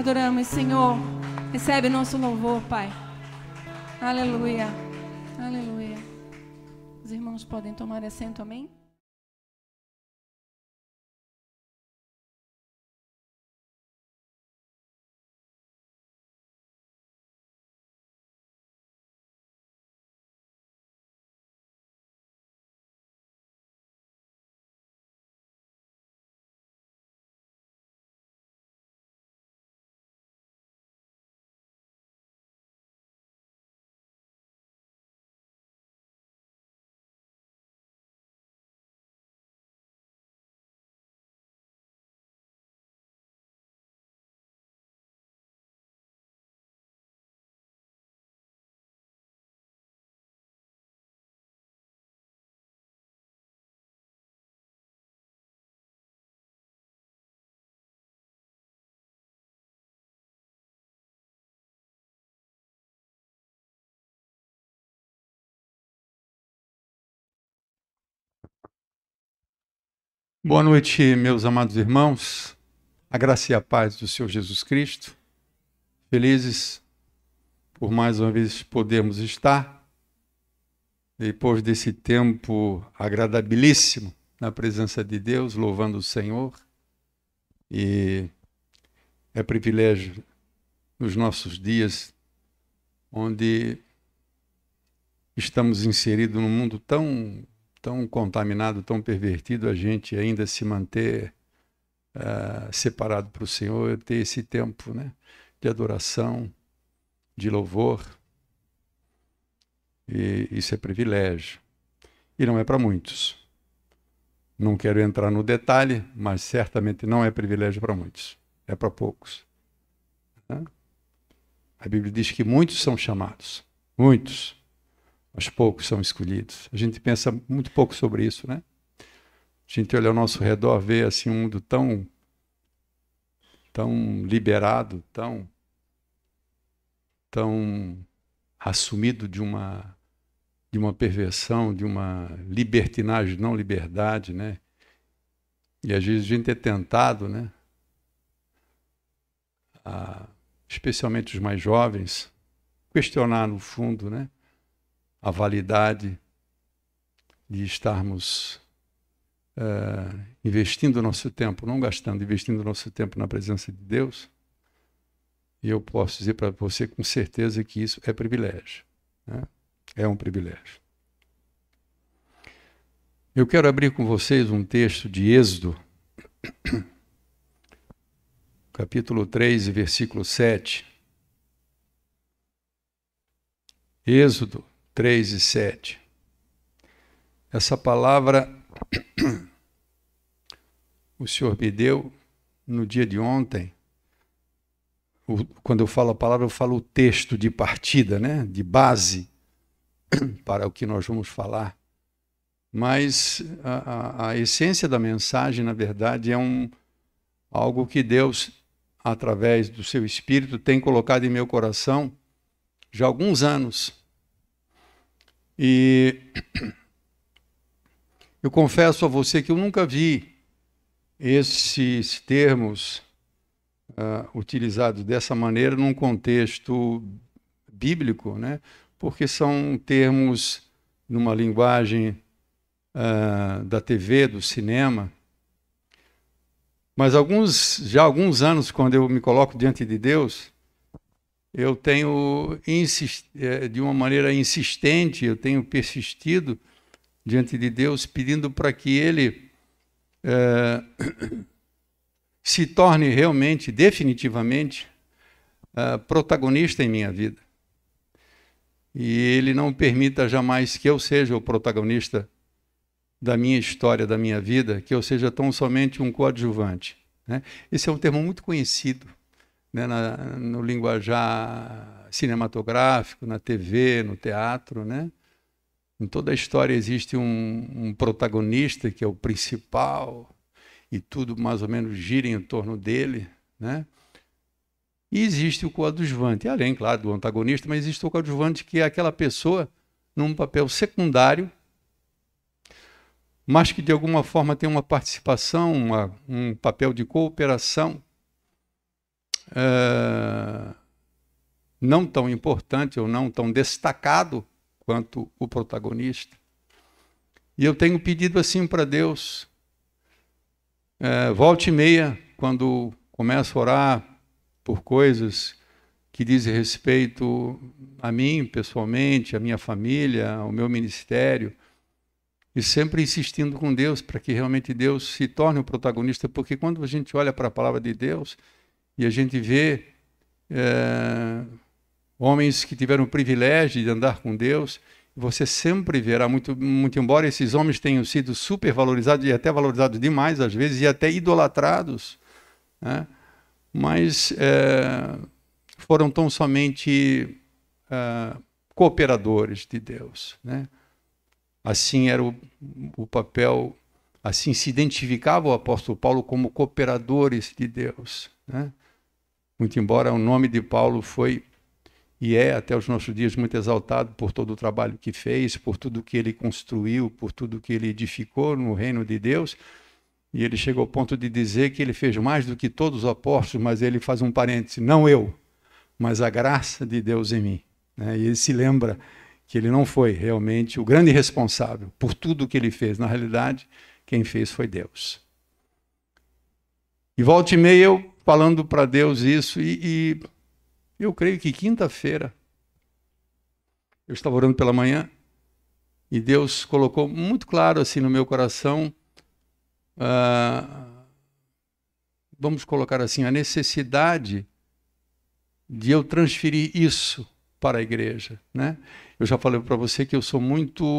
adoramos, Senhor. Recebe nosso louvor, Pai. Aleluia. Aleluia. Os irmãos podem tomar assento, amém? Boa noite, meus amados irmãos. A graça e a paz do Senhor Jesus Cristo. Felizes por mais uma vez podermos estar, depois desse tempo agradabilíssimo na presença de Deus, louvando o Senhor. E é privilégio nos nossos dias, onde estamos inseridos num mundo tão contaminado, tão pervertido, a gente ainda se manter separado para o Senhor, ter esse tempo, né, de adoração, de louvor. E isso é privilégio. E não é para muitos. Não quero entrar no detalhe, mas certamente não é privilégio para muitos. É para poucos. Né? A Bíblia diz que muitos são chamados. Muitos. Mas poucos são escolhidos. A gente pensa muito pouco sobre isso, né? A gente olha ao nosso redor, vê assim um mundo tão liberado, tão assumido de uma perversão, de uma libertinagem, não liberdade, né? E às vezes a gente é tentado, né? Especialmente os mais jovens, questionar no fundo, né? A validade de estarmos investindo o nosso tempo, não gastando, investindo o nosso tempo na presença de Deus. E eu posso dizer para você com certeza que isso é privilégio. Né? É um privilégio. Eu quero abrir com vocês um texto de Êxodo, capítulo 3, versículo 7. Êxodo 3 e 7. Essa palavra o Senhor me deu no dia de ontem. Quando eu falo a palavra, eu falo o texto de partida, né? De base para o que nós vamos falar. Mas a essência da mensagem, na verdade, é algo que Deus, através do seu Espírito, tem colocado em meu coração já há alguns anos. E eu confesso a você que eu nunca vi esses termos utilizados dessa maneira num contexto bíblico, né? Porque são termos numa linguagem da TV, do cinema. Mas já há alguns anos, quando eu me coloco diante de Deus, eu tenho, de uma maneira insistente, eu tenho persistido diante de Deus, pedindo para que Ele se torne realmente, definitivamente, protagonista em minha vida. E Ele não permita jamais que eu seja o protagonista da minha história, da minha vida, que eu seja tão somente um coadjuvante. Né? Esse é um termo muito conhecido, né, no linguajar cinematográfico, na TV, no teatro, né? Em toda a história existe um protagonista que é o principal e tudo mais ou menos gira em torno dele, né? E existe o coadjuvante, além, claro, do antagonista, mas existe o coadjuvante, que é aquela pessoa num papel secundário, mas que de alguma forma tem uma participação, um papel de cooperação não tão importante ou não tão destacado quanto o protagonista. E eu tenho pedido assim para Deus, volta e meia, quando começo a orar por coisas que dizem respeito a mim pessoalmente, a minha família, ao meu ministério, e sempre insistindo com Deus para que realmente Deus se torne o protagonista, porque quando a gente olha para a palavra de Deus e a gente vê homens que tiveram o privilégio de andar com Deus, você sempre verá, muito embora esses homens tenham sido supervalorizados e até valorizados demais às vezes, e até idolatrados, né? Mas foram tão somente cooperadores de Deus, né? Assim era o papel, assim se identificava o apóstolo Paulo como cooperadores de Deus, né? Muito embora o nome de Paulo foi e é até os nossos dias muito exaltado por todo o trabalho que fez, por tudo que ele construiu, por tudo que ele edificou no reino de Deus. E ele chegou ao ponto de dizer que ele fez mais do que todos os apóstolos, mas ele faz um parêntese, não eu, mas a graça de Deus em mim, né? E ele se lembra que ele não foi realmente o grande responsável por tudo que ele fez. Na realidade, quem fez foi Deus. E volta e meia eu falando para Deus isso, e eu creio que quinta-feira, eu estava orando pela manhã, e Deus colocou muito claro assim no meu coração, vamos colocar assim, a necessidade de eu transferir isso para a igreja, né? Eu já falei para você que eu sou muito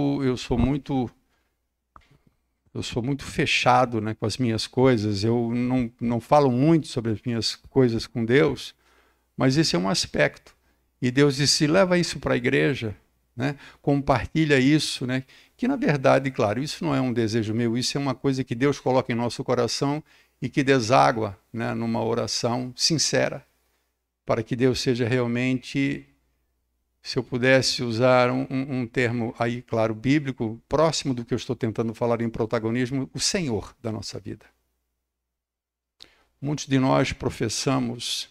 fechado, né, com as minhas coisas. Eu não falo muito sobre as minhas coisas com Deus, mas esse é um aspecto. E Deus disse, leva isso para a igreja, né? Compartilha isso, né? Que na verdade, claro, isso não é um desejo meu, isso é uma coisa que Deus coloca em nosso coração e que deságua, né, numa oração sincera, para que Deus seja realmente, se eu pudesse usar um termo aí, claro, bíblico, próximo do que eu estou tentando falar em protagonismo, o Senhor da nossa vida. Muitos de nós professamos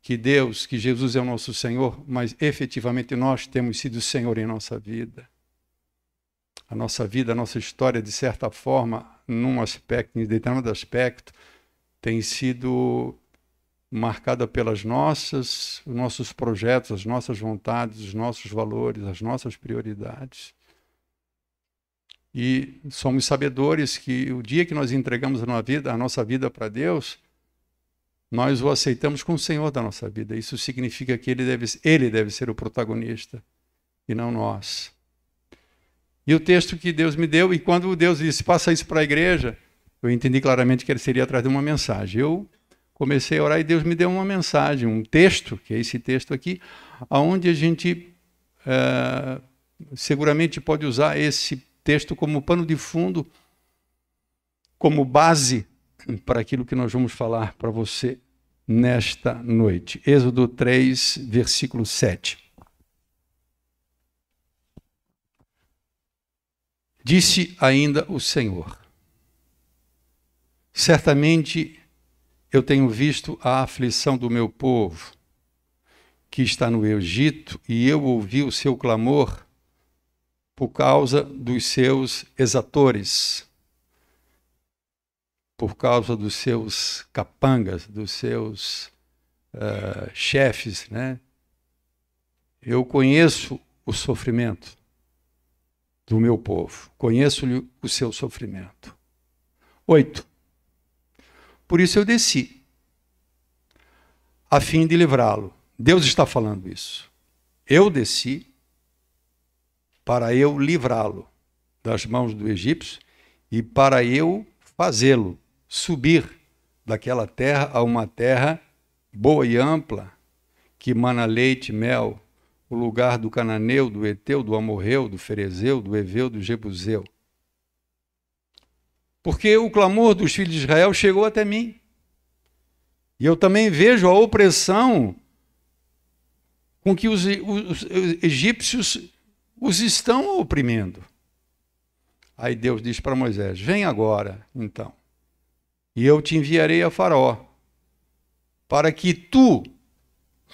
que Deus, que Jesus é o nosso Senhor, mas efetivamente nós temos sido o Senhor em nossa vida. A nossa história, de certa forma, num aspecto, em determinado aspecto, tem sido marcada pelas os nossos projetos, as nossas vontades, os nossos valores, as nossas prioridades. E somos sabedores que o dia que nós entregamos a nossa vida para Deus, nós o aceitamos como o Senhor da nossa vida. Isso significa que Ele deve ser o protagonista e não nós. E o texto que Deus me deu, e quando Deus disse, passa isso para a igreja, eu entendi claramente que ele seria atrás de uma mensagem. Eu comecei a orar e Deus me deu uma mensagem, um texto, que é esse texto aqui, onde a gente seguramente pode usar esse texto como pano de fundo, como base para aquilo que nós vamos falar para você nesta noite. Êxodo 3, versículo 7. Disse ainda o Senhor, certamente eu tenho visto a aflição do meu povo, que está no Egito, e eu ouvi o seu clamor por causa dos seus exatores, por causa dos seus capangas, dos seus chefes, né? Eu conheço o sofrimento do meu povo, conheço-lhe o seu sofrimento. 8. Por isso eu desci, a fim de livrá-lo. Deus está falando isso. Eu desci para eu livrá-lo das mãos do egípcio e para eu fazê-lo subir daquela terra a uma terra boa e ampla, que mana leite e mel, o lugar do cananeu, do eteu, do amorreu, do ferezeu, do heveu, do jebuseu. Porque o clamor dos filhos de Israel chegou até mim. E eu também vejo a opressão com que os egípcios os estão oprimindo. Aí Deus diz para Moisés, vem agora, então, e eu te enviarei a Faraó, para que tu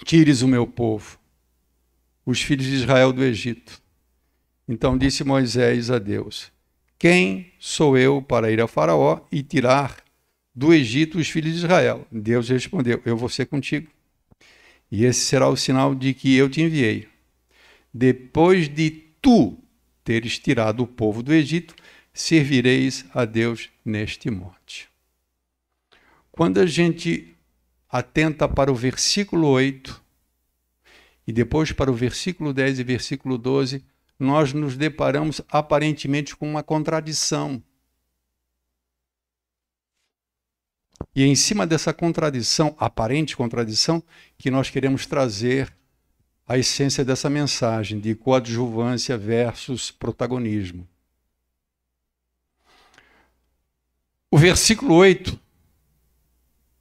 tires o meu povo, os filhos de Israel do Egito. Então disse Moisés a Deus: quem sou eu para ir a Faraó e tirar do Egito os filhos de Israel? Deus respondeu: eu vou ser contigo. E esse será o sinal de que eu te enviei. Depois de tu teres tirado o povo do Egito, servireis a Deus neste monte. Quando a gente atenta para o versículo 8 e depois para o versículo 10 e versículo 12, nós nos deparamos aparentemente com uma contradição. E é em cima dessa contradição, aparente contradição, que nós queremos trazer a essência dessa mensagem de coadjuvância versus protagonismo. O versículo 8,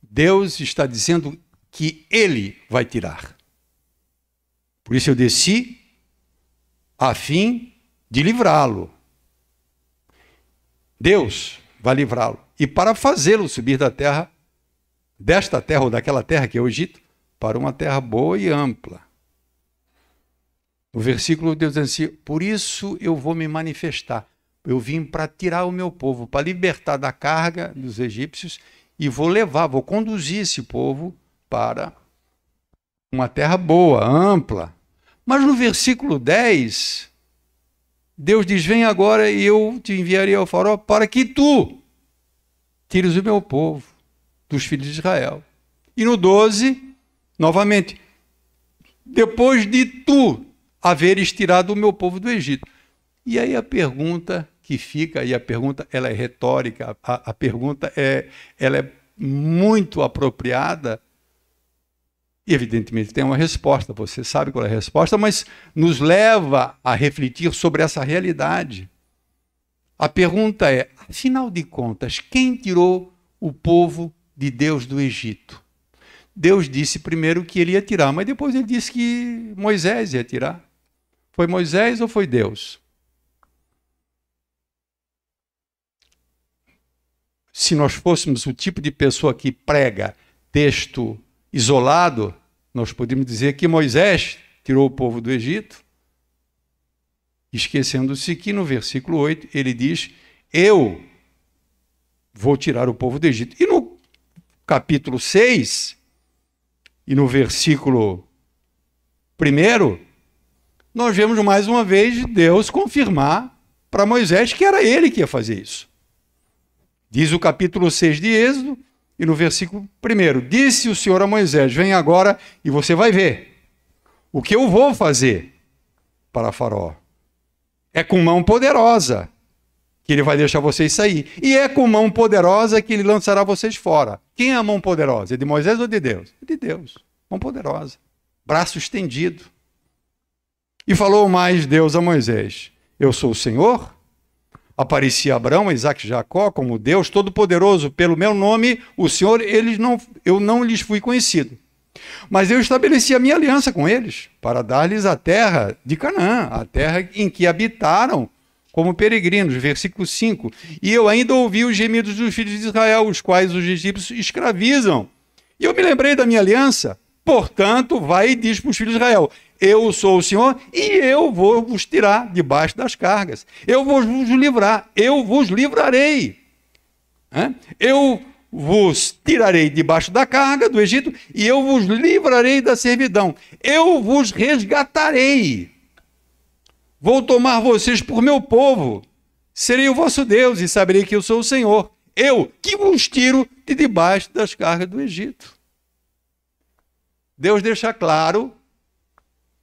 Deus está dizendo que Ele vai tirar. Por isso eu desci a fim de livrá-lo. Deus vai livrá-lo. E para fazê-lo subir da terra, desta terra ou daquela terra que é o Egito, para uma terra boa e ampla. No versículo Deus diz assim: por isso eu vou me manifestar. Eu vim para tirar o meu povo, para libertar da carga dos egípcios e vou conduzir esse povo para uma terra boa, ampla. Mas no versículo 10, Deus diz: vem agora e eu te enviarei ao Faraó para que tu tires o meu povo, dos filhos de Israel. E no 12, novamente, depois de tu haveres tirado o meu povo do Egito. E aí a pergunta que fica, e a pergunta ela é retórica, a pergunta ela é muito apropriada, e evidentemente tem uma resposta, você sabe qual é a resposta, mas nos leva a refletir sobre essa realidade. A pergunta é, afinal de contas, quem tirou o povo de Deus do Egito? Deus disse primeiro que ele ia tirar, mas depois ele disse que Moisés ia tirar. Foi Moisés ou foi Deus? Se nós fôssemos o tipo de pessoa que prega texto isolado, nós podemos dizer que Moisés tirou o povo do Egito, esquecendo-se que no versículo 8 ele diz: eu vou tirar o povo do Egito. E no capítulo 6, e no versículo 1, nós vemos mais uma vez Deus confirmar para Moisés que era ele que ia fazer isso. Diz o capítulo 6 de Êxodo, e no versículo 1, disse o Senhor a Moisés: vem agora e você vai ver o que eu vou fazer para Faraó. É com mão poderosa que ele vai deixar vocês sair. E é com mão poderosa que ele lançará vocês fora. Quem é a mão poderosa? É de Moisés ou de Deus? É de Deus. Mão poderosa. Braço estendido. E falou mais Deus a Moisés: eu sou o Senhor. Aparecia Abraão, Isaque e Jacó como Deus Todo-Poderoso. Pelo meu nome, o Senhor, eu não lhes fui conhecido. Mas eu estabeleci a minha aliança com eles, para dar-lhes a terra de Canaã, a terra em que habitaram como peregrinos. Versículo 5. E eu ainda ouvi os gemidos dos filhos de Israel, os quais os egípcios escravizam. E eu me lembrei da minha aliança. Portanto, vai e diz para os filhos de Israel: eu sou o Senhor e eu vou vos tirar debaixo das cargas. Eu vou vos livrar, eu vos livrarei. Eu vos tirarei debaixo da carga do Egito e eu vos livrarei da servidão. Eu vos resgatarei. Vou tomar vocês por meu povo. Serei o vosso Deus e saberei que eu sou o Senhor. Eu que vos tiro de debaixo das cargas do Egito. Deus deixa claro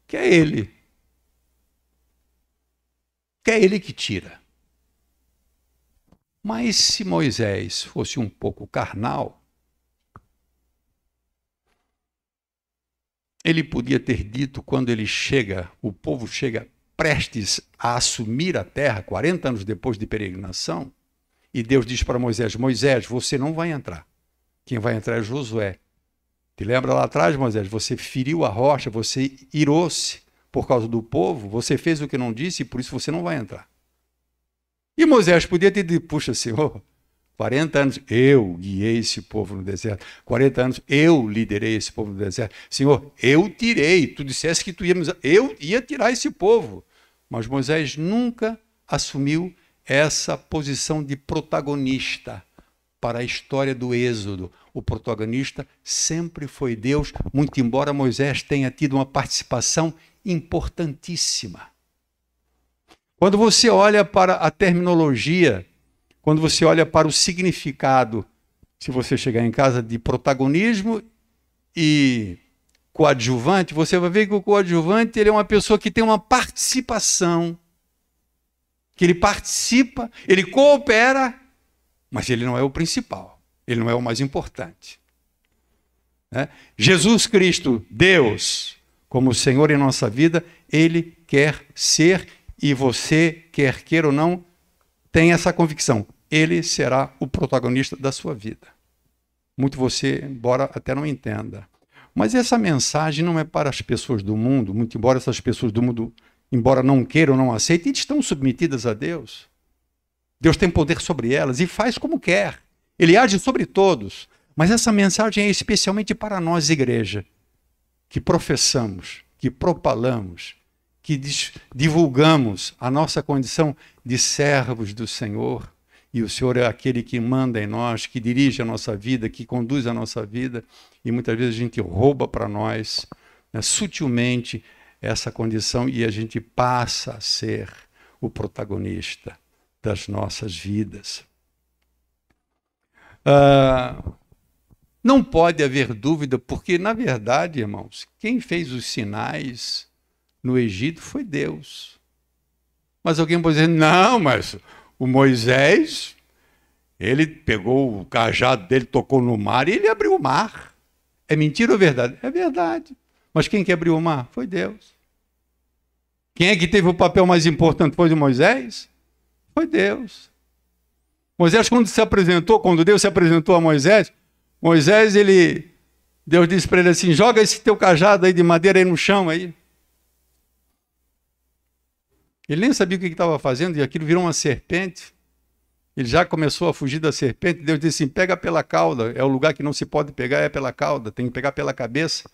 que é Ele. Que é Ele que tira. Mas se Moisés fosse um pouco carnal, ele podia ter dito, quando ele chega, o povo chega prestes a assumir a terra, 40 anos depois de peregrinação, e Deus diz para Moisés: Moisés, você não vai entrar. Quem vai entrar é Josué. Te lembra lá atrás, Moisés? Você feriu a rocha, você irou-se por causa do povo, você fez o que não disse e por isso você não vai entrar. E Moisés podia ter dito: puxa, Senhor, 40 anos eu guiei esse povo no deserto. 40 anos eu liderei esse povo no deserto. Senhor, eu tirei. Tu disseste que eu ia tirar esse povo. Mas Moisés nunca assumiu essa posição de protagonista para a história do Êxodo. O protagonista sempre foi Deus, muito embora Moisés tenha tido uma participação importantíssima. Quando você olha para a terminologia, quando você olha para o significado, se você chegar em casa, de protagonismo e coadjuvante, você vai ver que o coadjuvante ele é uma pessoa que tem uma participação, que ele participa, ele coopera, mas ele não é o principal, ele não é o mais importante. Jesus Cristo, Deus, como Senhor em nossa vida, ele quer ser, e você, quer queira ou não, tem essa convicção. Ele será o protagonista da sua vida. Muito você, embora até não entenda. Mas essa mensagem não é para as pessoas do mundo, muito embora essas pessoas do mundo, embora não queiram, não aceitem, estão submetidas a Deus. Deus tem poder sobre elas e faz como quer. Ele age sobre todos. Mas essa mensagem é especialmente para nós, igreja, que professamos, que propalamos, que divulgamos a nossa condição de servos do Senhor, e o Senhor é aquele que manda em nós, que dirige a nossa vida, que conduz a nossa vida, e muitas vezes a gente rouba para nós, sutilmente, essa condição, e a gente passa a ser o protagonista das nossas vidas. Não pode haver dúvida, porque, na verdade, irmãos, quem fez os sinais no Egito foi Deus. Mas alguém pode dizer, não, mas o Moisés, ele pegou o cajado dele, tocou no mar e ele abriu o mar. É mentira ou verdade? É verdade. Mas quem que abriu o mar? Foi Deus. Quem é que teve o papel mais importante? Foi o Moisés? Foi Deus. Moisés, quando Deus se apresentou a Moisés, Deus disse para ele assim, joga esse teu cajado aí de madeira aí no chão aí. Ele nem sabia o que estava fazendo e aquilo virou uma serpente. Ele já começou a fugir da serpente. Deus disse assim, pega pela cauda. É o lugar que não se pode pegar, é pela cauda. Tem que pegar pela cabeça.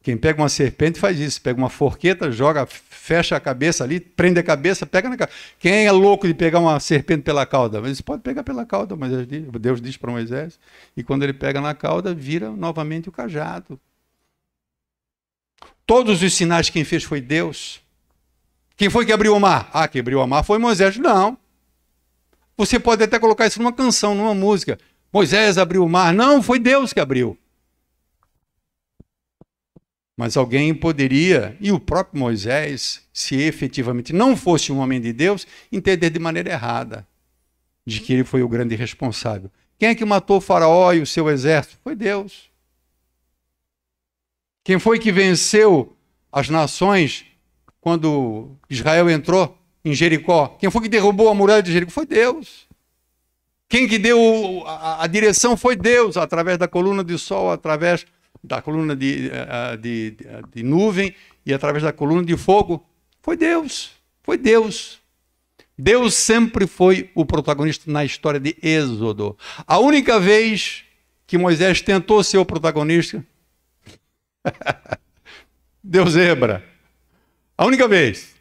Quem pega uma serpente faz isso. Pega uma forqueta, joga, fecha a cabeça ali, prende a cabeça, pega na cabeça. Quem é louco de pegar uma serpente pela cauda? Mas pode pegar pela cauda, mas Deus diz para Moisés. E quando ele pega na cauda, vira novamente o cajado. Todos os sinais quem fez foi Deus. Quem foi que abriu o mar? Quem abriu o mar foi Moisés. Não. Você pode até colocar isso numa canção, numa música. Moisés abriu o mar. Não, foi Deus que abriu. Mas alguém poderia, e o próprio Moisés, se efetivamente não fosse um homem de Deus, entender de maneira errada, de que ele foi o grande responsável. Quem é que matou o faraó e o seu exército? Foi Deus. Quem foi que venceu as nações quando Israel entrou em Jericó? Quem foi que derrubou a muralha de Jericó? Foi Deus. Quem que deu a direção foi Deus, através da coluna de sol, através da coluna de nuvem e através da coluna de fogo. Foi Deus. Foi Deus. Deus sempre foi o protagonista na história de Êxodo. A única vez que Moisés tentou ser o protagonista, deu zebra. A única vez.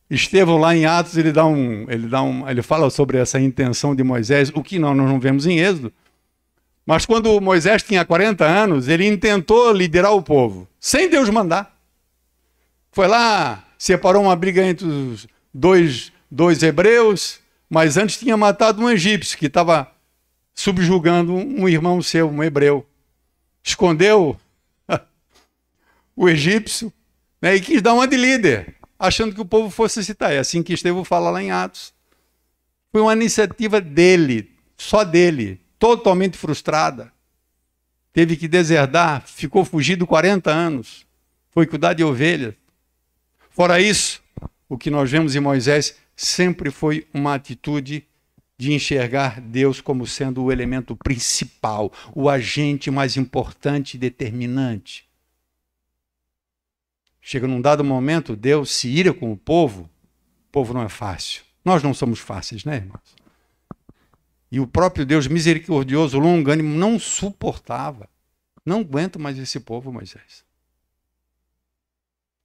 Estevão, lá em Atos, ele fala sobre essa intenção de Moisés, o que nós não vemos em Êxodo. Mas quando Moisés tinha 40 anos, ele intentou liderar o povo, sem Deus mandar. Foi lá, separou uma briga entre os dois hebreus, mas antes tinha matado um egípcio que estava subjugando um irmão seu, um hebreu. Escondeu o egípcio, e quis dar uma de líder, achando que o povo fosse citar. É assim que Estevão fala lá em Atos. Foi uma iniciativa dele, só dele, totalmente frustrada. Teve que deserdar, ficou fugido 40 anos, foi cuidar de ovelhas. Fora isso, o que nós vemos em Moisés sempre foi uma atitude de enxergar Deus como sendo o elemento principal, o agente mais importante e determinante. Chega num dado momento, Deus se ira com o povo não é fácil. Nós não somos fáceis, né, irmãos? E o próprio Deus misericordioso, longânimo, não suportava. Não aguento mais esse povo, Moisés.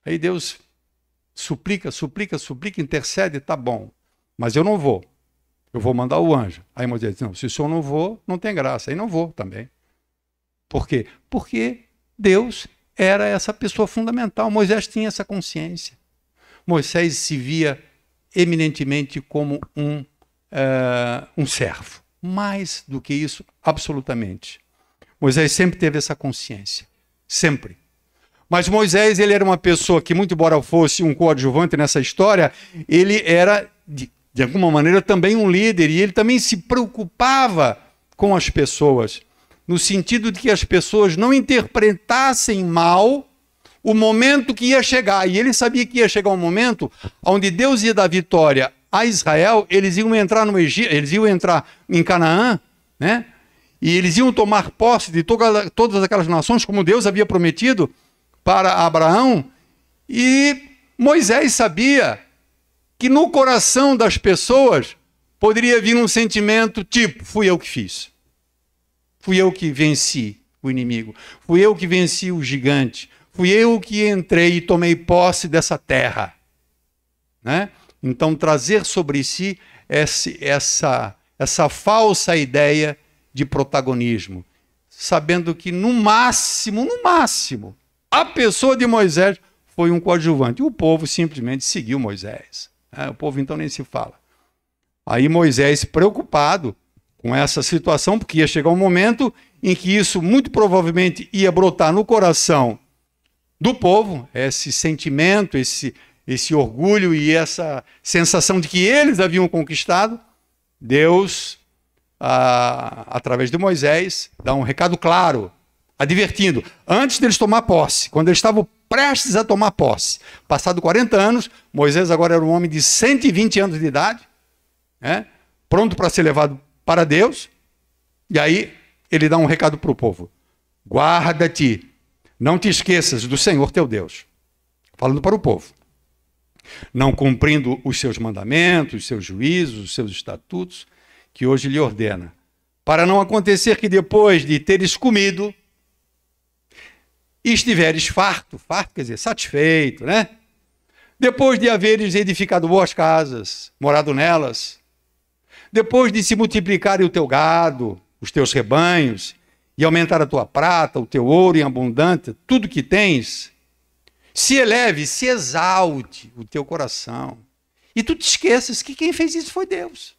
Aí Deus suplica, intercede, tá bom. Mas eu não vou. Eu vou mandar o anjo. Aí Moisés diz, não, se o senhor não for, não tem graça. Aí não vou também. Por quê? Porque Deus era essa pessoa fundamental. Moisés tinha essa consciência. Moisés se via eminentemente como um servo. Mais do que isso, absolutamente. Moisés sempre teve essa consciência. Sempre. Mas Moisés, ele era uma pessoa que, muito embora fosse um coadjuvante nessa história, ele era, de alguma maneira, também um líder. E ele também se preocupava com as pessoas. No sentido de que as pessoas não interpretassem mal o momento que ia chegar. E ele sabia que ia chegar um momento onde Deus ia dar vitória a Israel, eles iam entrar no Egito, eles iam entrar em Canaã, né? E eles iam tomar posse de todas aquelas nações, como Deus havia prometido para Abraão. E Moisés sabia que no coração das pessoas poderia vir um sentimento tipo, fui eu que fiz. Fui eu que venci o inimigo. Fui eu que venci o gigante. Fui eu que entrei e tomei posse dessa terra. Né? Então, trazer sobre si essa falsa ideia de protagonismo, sabendo que no máximo, a pessoa de Moisés foi um coadjuvante. E o povo simplesmente seguiu Moisés. O povo então nem se fala. Aí Moisés, preocupado com essa situação, porque ia chegar um momento em que isso muito provavelmente ia brotar no coração do povo, esse sentimento, esse orgulho e essa sensação de que eles haviam conquistado. Deus, através de Moisés, dá um recado claro, advertindo, antes deles tomar posse, quando eles estavam prestes a tomar posse, passado 40 anos, Moisés agora era um homem de 120 anos de idade, pronto para ser levado para Deus, e aí ele dá um recado para o povo, guarda-te, não te esqueças do Senhor teu Deus, falando para o povo, não cumprindo os seus mandamentos, os seus juízos, os seus estatutos, que hoje lhe ordena, para não acontecer que depois de teres comido, estiveres farto quer dizer, satisfeito, né? Depois de haveres edificado boas casas, morado nelas, depois de se multiplicar o teu gado, os teus rebanhos, e aumentar a tua prata, o teu ouro em abundância, tudo que tens, se eleve, se exalte o teu coração. E tu te esqueças que quem fez isso foi Deus.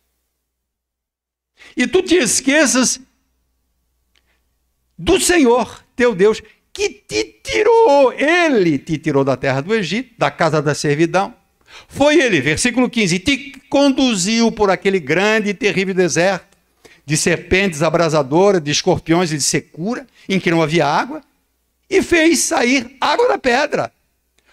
E tu te esqueças do Senhor, teu Deus, que te tirou. Ele te tirou da terra do Egito, da casa da servidão. Foi ele, versículo 15, te conduziu por aquele grande e terrível deserto, de serpentes abrasadoras, de escorpiões e de secura, em que não havia água, e fez sair água da pedra.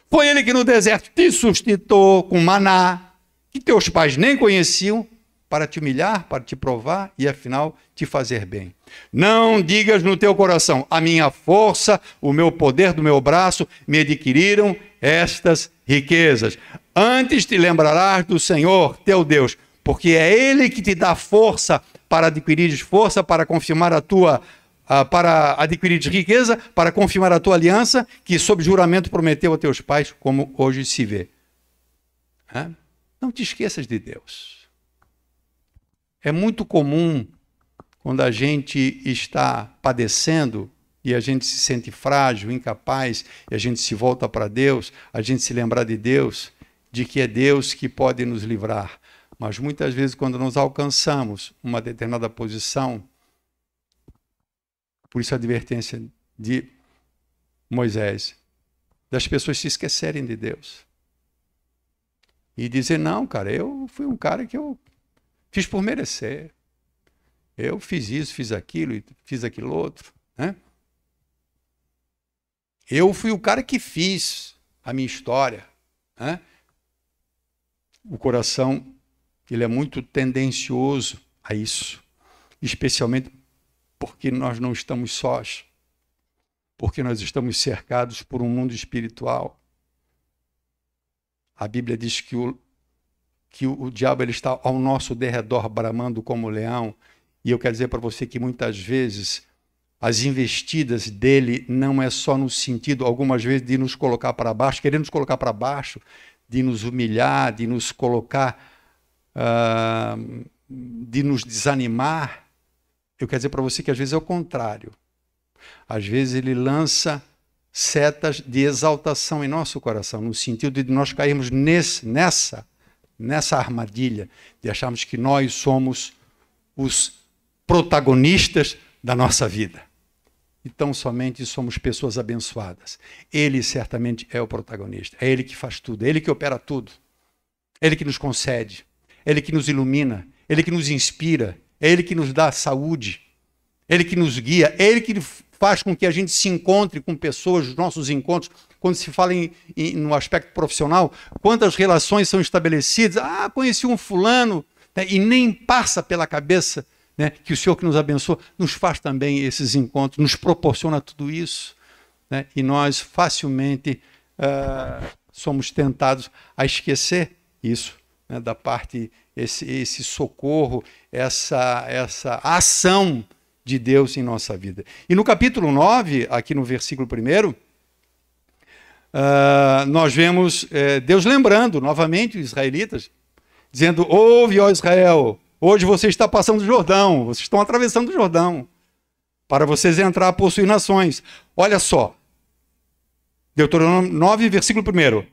Foi ele que no deserto te sustentou com maná, que teus pais nem conheciam, para te humilhar, para te provar e, afinal, te fazer bem. Não digas no teu coração, a minha força, o meu poder do meu braço me adquiriram estas riquezas. Antes te lembrarás do Senhor, teu Deus, porque é Ele que te dá força para adquirir força, para confirmar para adquirir riqueza, para confirmar a tua aliança, que sob juramento prometeu a teus pais, como hoje se vê. Não te esqueças de Deus. É muito comum, quando a gente está padecendo, e a gente se sente frágil, incapaz, e a gente se volta para Deus, a gente se lembrar de Deus, de que é Deus que pode nos livrar. Mas muitas vezes, quando nós alcançamos uma determinada posição, por isso a advertência de Moisés, das pessoas se esquecerem de Deus. E dizer, não, cara, eu fui um cara que eu fiz por merecer. Eu fiz isso, fiz aquilo, fiz aquilo outro. Né? Eu fui o cara que fiz a minha história. Né? O coração, ele é muito tendencioso a isso. Especialmente porque nós não estamos sós. Porque nós estamos cercados por um mundo espiritual. A Bíblia diz que o diabo ele está ao nosso derredor bramando como leão, E eu quero dizer para você que muitas vezes as investidas dele não é só no sentido, algumas vezes, de nos colocar para baixo, querendo nos colocar para baixo, de nos humilhar, de nos colocar, de nos desanimar. Eu quero dizer para você que às vezes é o contrário. Às vezes ele lança setas de exaltação em nosso coração, no sentido de nós cairmos nessa armadilha, de acharmos que nós somos os protagonistas da nossa vida. Então somente somos pessoas abençoadas. Ele certamente é o protagonista. É ele que faz tudo, é ele que opera tudo. É ele que nos concede, é ele que nos ilumina, é ele que nos inspira, é ele que nos dá saúde, é ele que nos guia, é ele que faz com que a gente se encontre com pessoas, os nossos encontros, quando se fala no aspecto profissional, quantas relações são estabelecidas. Ah, conheci um fulano, né, e nem passa pela cabeça, né, que o Senhor que nos abençoa nos faz também esses encontros, nos proporciona tudo isso, né, e nós facilmente somos tentados a esquecer isso, né, da parte, esse socorro, essa ação de Deus em nossa vida. E no capítulo 9, aqui no versículo 1, nós vemos Deus lembrando novamente os israelitas, dizendo: ouve, ó Israel, hoje você está passando o Jordão, vocês estão atravessando o Jordão, para vocês entrar a possuir nações. Olha só, Deuteronômio 9, versículo 1.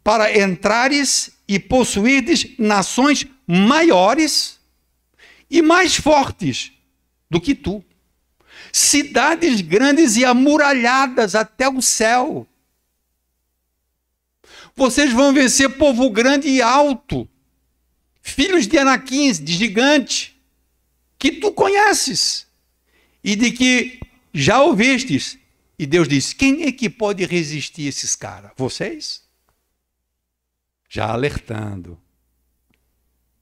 Para entrares e possuirdes nações maiores e mais fortes do que tu, cidades grandes e amuralhadas até o céu. Vocês vão vencer povo grande e alto, filhos de Anaquins, de gigante, que tu conheces e de que já ouvistes. E Deus diz: quem é que pode resistir a esses caras? Vocês? Já alertando.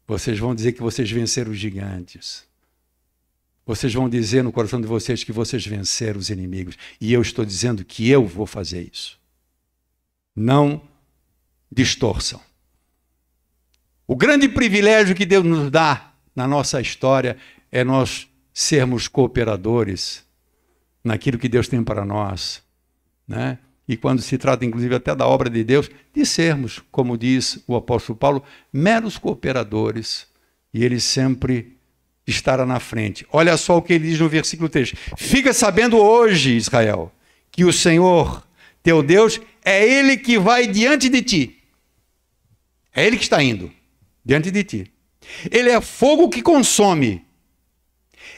Vocês vão dizer que vocês venceram os gigantes. Vocês vão dizer no coração de vocês que vocês venceram os inimigos. E eu estou dizendo que eu vou fazer isso. Não distorçam. O grande privilégio que Deus nos dá na nossa história é nós sermos cooperadores naquilo que Deus tem para nós, né? E quando se trata, inclusive, até da obra de Deus, de sermos, como diz o apóstolo Paulo, meros cooperadores. E ele sempre estará na frente. Olha só o que ele diz no versículo 3. Fica sabendo hoje, Israel, que o Senhor, teu Deus, é Ele que vai diante de ti. É Ele que está indo diante de ti. Ele é fogo que consome.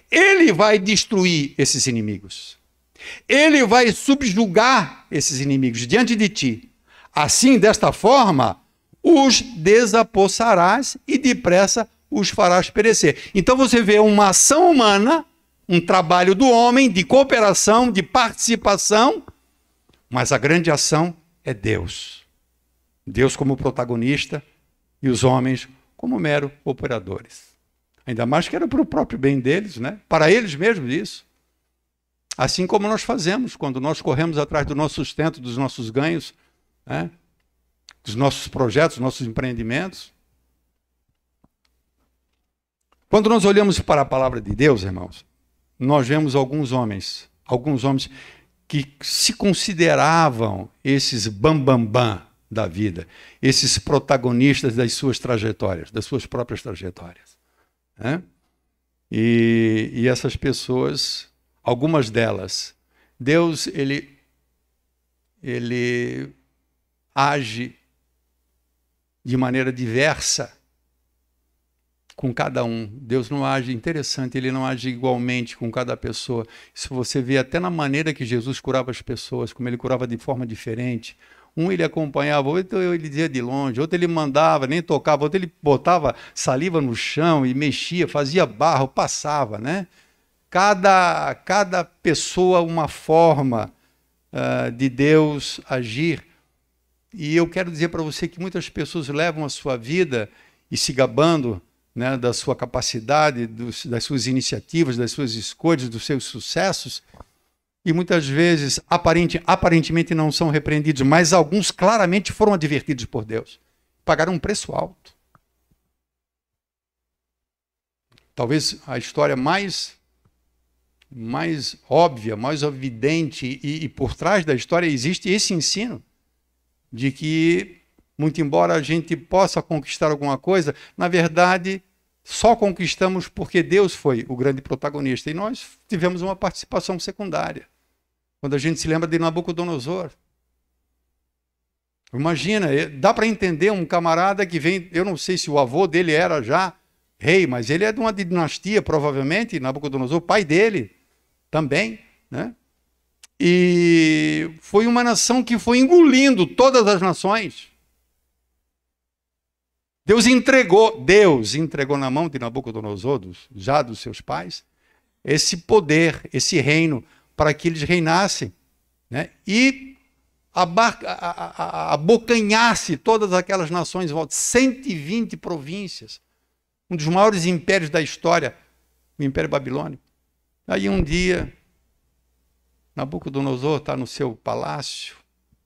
Ele vai destruir esses inimigos. Ele vai subjugar esses inimigos diante de ti. Assim, desta forma, os desapossarás e depressa os farás perecer. Então você vê uma ação humana, um trabalho do homem, de cooperação, de participação, mas a grande ação é Deus. Deus como protagonista e os homens como mero operadores. Ainda mais que era para o próprio bem deles, né? Para eles mesmos isso. Assim como nós fazemos quando nós corremos atrás do nosso sustento, dos nossos ganhos, né? Dos nossos projetos, dos nossos empreendimentos. Quando nós olhamos para a palavra de Deus, irmãos, nós vemos alguns homens que se consideravam esses bambambam da vida, esses protagonistas das suas trajetórias, das suas próprias trajetórias, né? E essas pessoas, algumas delas, Deus, ele age de maneira diversa com cada um. Deus não age, interessante, ele não age igualmente com cada pessoa. Isso você vê até na maneira que Jesus curava as pessoas, como ele curava de forma diferente. Um ele acompanhava, outro ele dizia de longe, outro ele mandava, nem tocava, outro ele botava saliva no chão e mexia, fazia barro, passava, né? Cada pessoa uma forma de Deus agir. E eu quero dizer para você que muitas pessoas levam a sua vida e se gabando, né, da sua capacidade, das suas iniciativas, das suas escolhas, dos seus sucessos, e muitas vezes aparentemente não são repreendidos, mas alguns claramente foram advertidos por Deus. Pagaram um preço alto. talvez a história mais óbvia, mais evidente, e por trás da história existe esse ensino de que, muito embora a gente possa conquistar alguma coisa, na verdade, só conquistamos porque Deus foi o grande protagonista e nós tivemos uma participação secundária. Quando a gente se lembra de Nabucodonosor. Imagina, dá para entender um camarada que vem, eu não sei se o avô dele era já rei, mas ele é de uma dinastia, provavelmente, Nabucodonosor, pai dele também, né? E foi uma nação que foi engolindo todas as nações. Deus entregou na mão de Nabucodonosor, já dos seus pais, esse poder, esse reino, para que eles reinassem, né? E abocanhasse todas aquelas nações em volta, 120 províncias, um dos maiores impérios da história, o Império Babilônico. Aí um dia, Nabucodonosor está no seu palácio,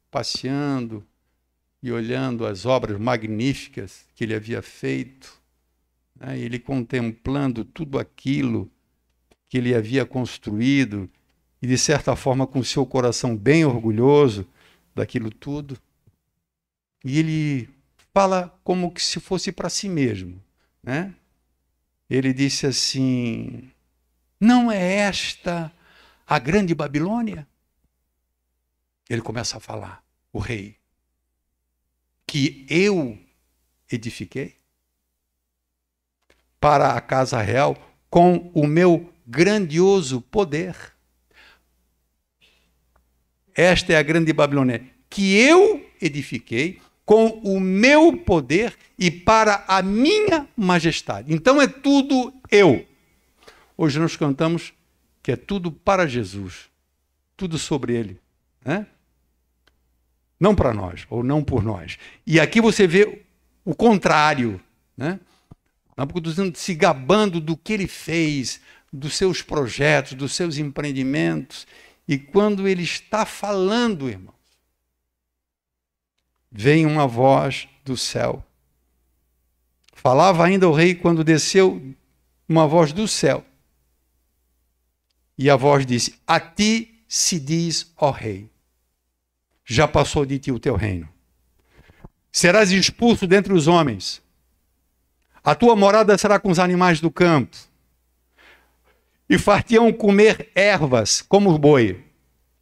passeando e olhando as obras magníficas que ele havia feito, né? Ele contemplando tudo aquilo que ele havia construído e, de certa forma, com seu coração bem orgulhoso daquilo tudo. E ele fala como que se fosse para si mesmo, né? Ele disse assim: não é esta a grande Babilônia? Ele começa a falar, o rei, que eu edifiquei para a casa real com o meu grandioso poder. Esta é a grande Babilônia, que eu edifiquei com o meu poder e para a minha majestade. Então é tudo eu. Hoje nós cantamos que é tudo para Jesus, tudo sobre ele, né? Não para nós, ou não por nós. E aqui você vê o contrário, né? Nabucodonosor se gabando do que ele fez, dos seus projetos, dos seus empreendimentos. E quando ele está falando, irmãos, vem uma voz do céu. Falava ainda o rei quando desceu uma voz do céu. E a voz disse: a ti se diz, ó rei, já passou de ti o teu reino. Serás expulso dentre os homens. A tua morada será com os animais do campo. E far-te-ão comer ervas como o boi.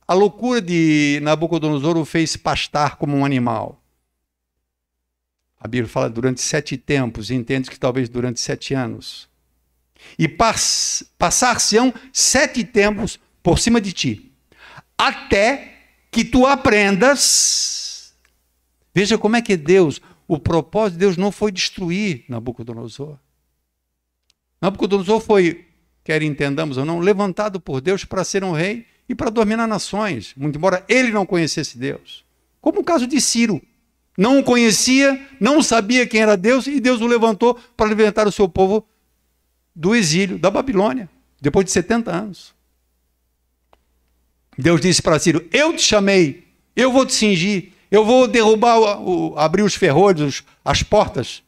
A loucura de Nabucodonosor o fez pastar como um animal. A Bíblia fala durante 7 tempos, entende que talvez durante 7 anos. E passar-se-ão 7 tempos por cima de ti, até que tu aprendas. Veja como é que Deus, o propósito de Deus não foi destruir Nabucodonosor. Nabucodonosor foi, quer entendamos ou não, levantado por Deus para ser um rei e para dominar nações, muito embora ele não conhecesse Deus. Como o caso de Ciro. Não o conhecia, não sabia quem era Deus, e Deus o levantou para libertar o seu povo do exílio, da Babilônia, depois de 70 anos. Deus disse para Ciro: eu te chamei, eu vou te cingir, eu vou derrubar, abrir os ferrolhos, as portas,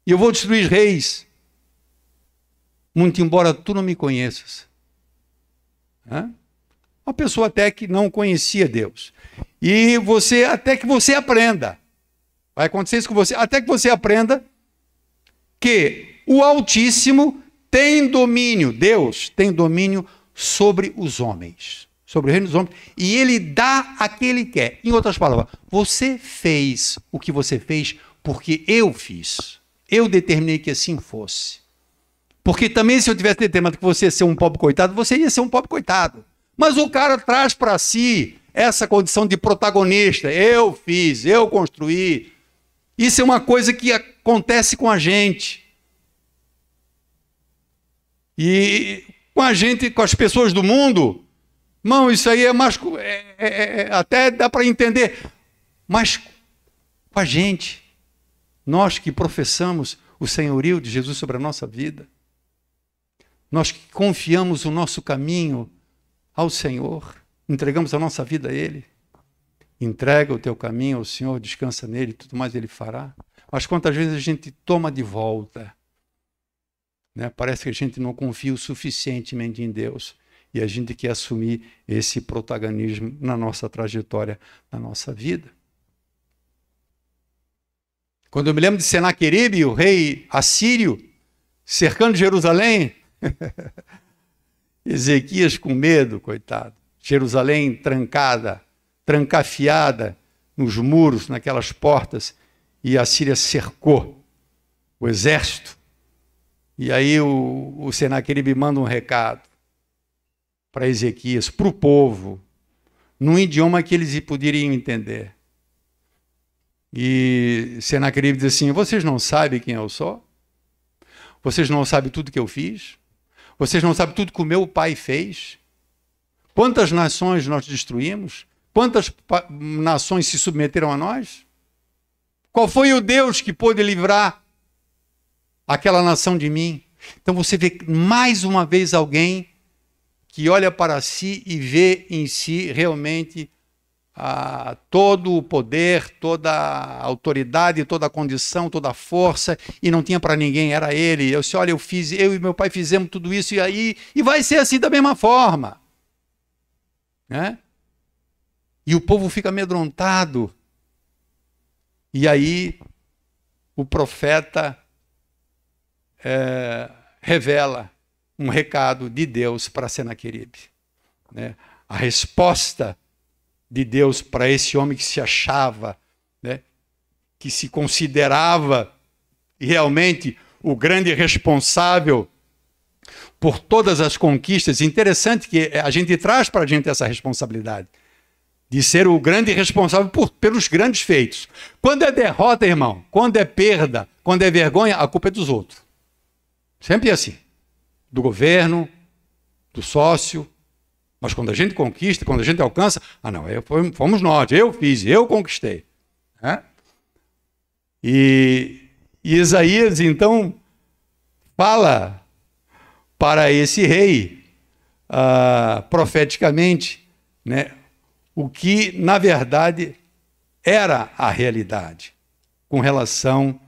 e eu vou destruir os reis, muito embora tu não me conheças. Uma pessoa até que não conhecia Deus. E você, até que você aprenda, vai acontecer isso com você, até que você aprenda que o Altíssimo tem domínio, Deus tem domínio sobre os homens, sobre o reino dos homens, e ele dá a quem ele quer. Em outras palavras, você fez o que você fez porque eu fiz. Eu determinei que assim fosse. Porque também, se eu tivesse determinado que você ia ser um pobre coitado, você ia ser um pobre coitado. Mas o cara traz para si essa condição de protagonista. Eu fiz, eu construí. Isso é uma coisa que acontece com a gente. E com a gente, com as pessoas do mundo, irmão, isso aí é mais... até dá para entender. Mas com a gente, nós que professamos o senhorio de Jesus sobre a nossa vida, nós que confiamos o nosso caminho ao Senhor, entregamos a nossa vida a Ele, entrega o teu caminho ao Senhor, descansa nele, tudo mais Ele fará. Mas quantas vezes a gente toma de volta, né? Parece que a gente não confia o suficientemente em Deus e a gente quer assumir esse protagonismo na nossa trajetória, na nossa vida. Quando eu me lembro de Senaqueribe, o rei assírio, cercando Jerusalém, Ezequias com medo, coitado. Jerusalém trancada, trancafiada nos muros, naquelas portas, e a Síria cercou o exército. E aí o Senaqueribe manda um recado para Ezequias, para o povo, num idioma que eles poderiam entender. E Senaqueribe diz assim: vocês não sabem quem eu sou? Vocês não sabem tudo que eu fiz? Vocês não sabem tudo que o meu pai fez? Quantas nações nós destruímos? Quantas nações se submeteram a nós? Qual foi o Deus que pôde livrar aquela nação de mim? Então você vê mais uma vez alguém que olha para si e vê em si realmente todo o poder, toda a autoridade, toda a condição, toda a força, e não tinha para ninguém, era ele. Eu disse: olha, eu e meu pai fizemos tudo isso, e vai ser assim da mesma forma. Né? E o povo fica amedrontado. E aí o profeta revela um recado de Deus para Senaqueribe. Né? A resposta de Deus para esse homem que se achava, né, que se considerava realmente o grande responsável por todas as conquistas. Interessante que a gente traz para a gente essa responsabilidade de ser o grande responsável pelos grandes feitos. Quando é derrota, irmão, quando é perda, quando é vergonha, a culpa é dos outros. Sempre assim. Do governo, do sócio. Mas quando a gente conquista, quando a gente alcança, não, fomos nós, eu fiz, eu conquistei. Né? E Isaías, então, fala para esse rei, profeticamente, né, o que, na verdade, era a realidade, com relação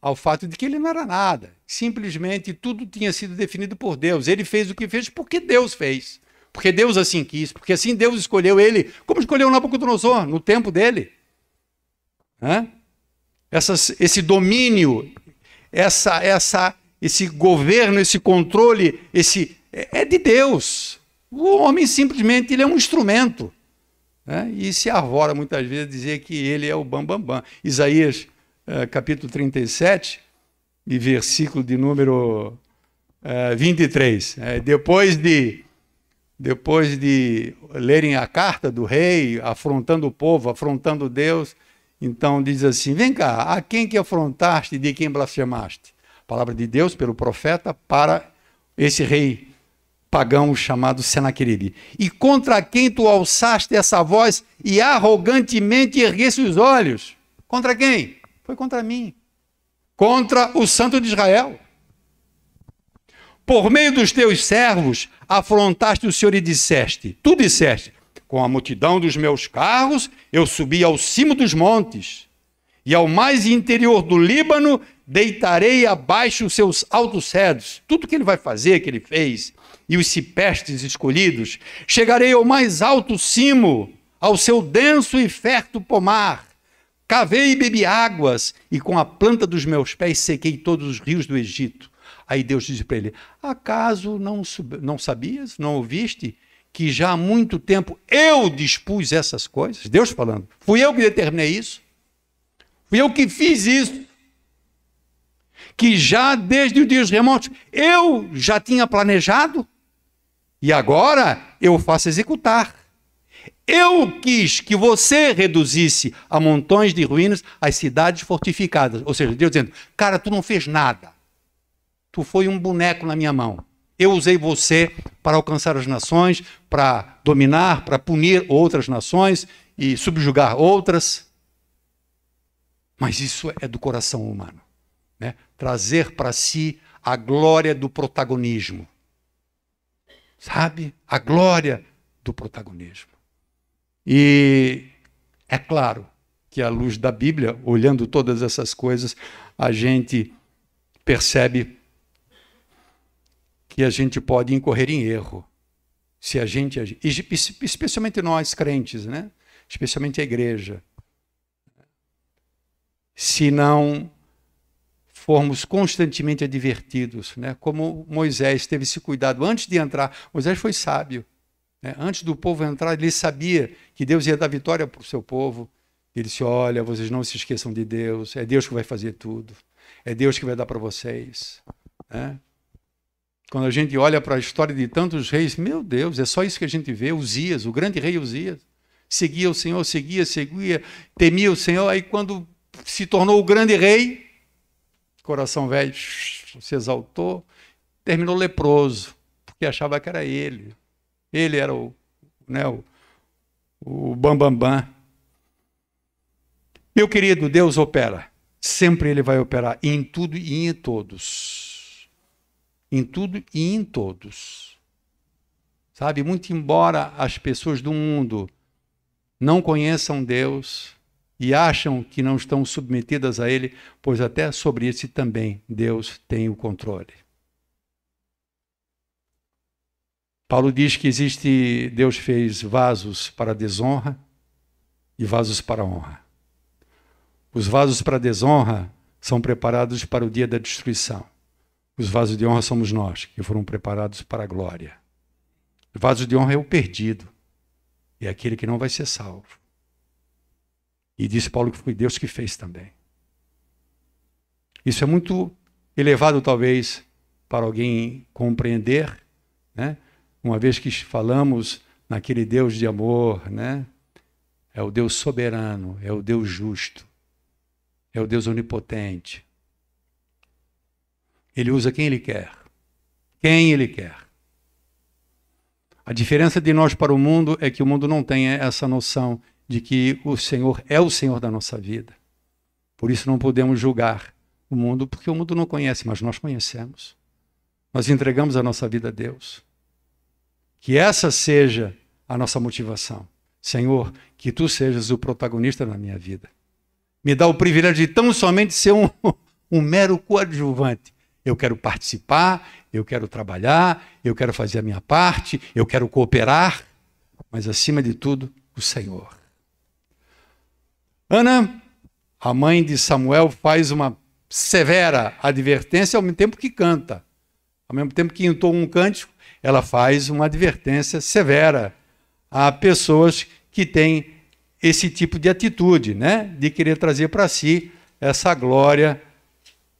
ao fato de que ele não era nada. Simplesmente tudo tinha sido definido por Deus. Ele fez o que fez porque Deus fez. Porque Deus assim quis, porque assim Deus escolheu ele, como escolheu Nabucodonosor, no tempo dele. Esse domínio, esse governo, esse controle, é de Deus. O homem simplesmente ele é um instrumento. E se arvora muitas vezes a dizer que ele é o bambambam. Isaías, capítulo 37, e versículo de número 23. Depois de lerem a carta do rei, afrontando o povo, afrontando Deus, então diz assim: vem cá, a quem que afrontaste e de quem blasfemaste? Palavra de Deus pelo profeta para esse rei pagão chamado Senaqueribe. E contra quem tu alçaste essa voz e arrogantemente ergueste os olhos? Contra quem? Foi contra mim. Contra o Santo de Israel. Por meio dos teus servos, afrontaste o Senhor e disseste, tu disseste: com a multidão dos meus carros, eu subi ao cimo dos montes, e ao mais interior do Líbano, deitarei abaixo os seus altos cedros. Tudo que ele vai fazer, que ele fez, e os ciprestes escolhidos. Chegarei ao mais alto cimo, ao seu denso e fértil pomar. Cavei e bebi águas, e com a planta dos meus pés sequei todos os rios do Egito. Aí Deus disse para ele: acaso não sabias, não ouviste, que já há muito tempo eu dispus essas coisas? Deus falando. Fui eu que determinei isso. Fui eu que fiz isso. Que já desde os dias remotos eu já tinha planejado. E agora eu faço executar. Eu quis que você reduzisse a montões de ruínas as cidades fortificadas. Ou seja, Deus dizendo: cara, tu não fez nada. Tu foi um boneco na minha mão. Eu usei você para alcançar as nações, para dominar, para punir outras nações e subjugar outras. Mas isso é do coração humano. Né? Trazer para si a glória do protagonismo. Sabe? A glória do protagonismo. E é claro que à luz da Bíblia, olhando todas essas coisas, a gente percebe que a gente pode incorrer em erro. Se a gente agir, especialmente nós crentes, né? Especialmente a igreja. Se não formos constantemente advertidos, né? Como Moisés teve esse cuidado antes de entrar. Moisés foi sábio, né? Antes do povo entrar, ele sabia que Deus ia dar vitória para o seu povo. Ele disse, olha, vocês não se esqueçam de Deus, é Deus que vai fazer tudo, é Deus que vai dar para vocês, né? Quando a gente olha para a história de tantos reis, meu Deus, é só isso que a gente vê. Uzias, o grande rei Uzias, seguia o Senhor, seguia, temia o Senhor, aí quando se tornou o grande rei, coração velho se exaltou, terminou leproso, porque achava que era ele. Ele era o bambambam. Meu querido, Deus opera. Sempre Ele vai operar em tudo e em todos. Em tudo e em todos. Sabe, muito embora as pessoas do mundo não conheçam Deus e acham que não estão submetidas a Ele, pois até sobre isso também Deus tem o controle. Paulo diz que Deus fez vasos para a desonra e vasos para a honra. Os vasos para a desonra são preparados para o dia da destruição. Os vasos de honra somos nós, que foram preparados para a glória. Os vasos de honra é o perdido, é aquele que não vai ser salvo. E disse Paulo que foi Deus que fez também. Isso é muito elevado, talvez, para alguém compreender, né? Uma vez que falamos naquele Deus de amor, né? É o Deus soberano, é o Deus justo, é o Deus onipotente. Ele usa quem Ele quer. Quem Ele quer. A diferença de nós para o mundo é que o mundo não tem essa noção de que o Senhor é o Senhor da nossa vida. Por isso não podemos julgar o mundo, porque o mundo não conhece, mas nós conhecemos. Nós entregamos a nossa vida a Deus. Que essa seja a nossa motivação. Senhor, que Tu sejas o protagonista na minha vida. Me dá o privilégio de tão somente ser um mero coadjuvante. Eu quero participar, eu quero trabalhar, eu quero fazer a minha parte, eu quero cooperar, mas acima de tudo, o Senhor. Ana, a mãe de Samuel, faz uma severa advertência ao mesmo tempo que canta. Ao mesmo tempo que entoa um cântico, ela faz uma advertência severa a pessoas que têm esse tipo de atitude, né? De querer trazer para si essa glória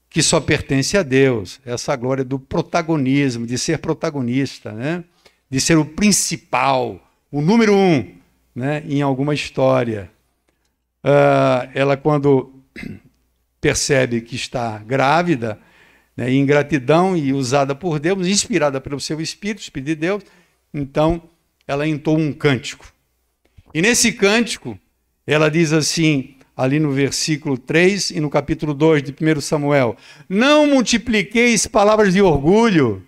que só pertence a Deus, essa glória do protagonismo, de ser protagonista, né? De ser o principal, o número um, né? Em alguma história. Ela, quando percebe que está grávida, né, em gratidão e usada por Deus, inspirada pelo seu Espírito de Deus, então ela entoa um cântico. E nesse cântico, ela diz assim, ali no versículo 3 e no capítulo 2 de 1 Samuel, não multipliqueis palavras de orgulho.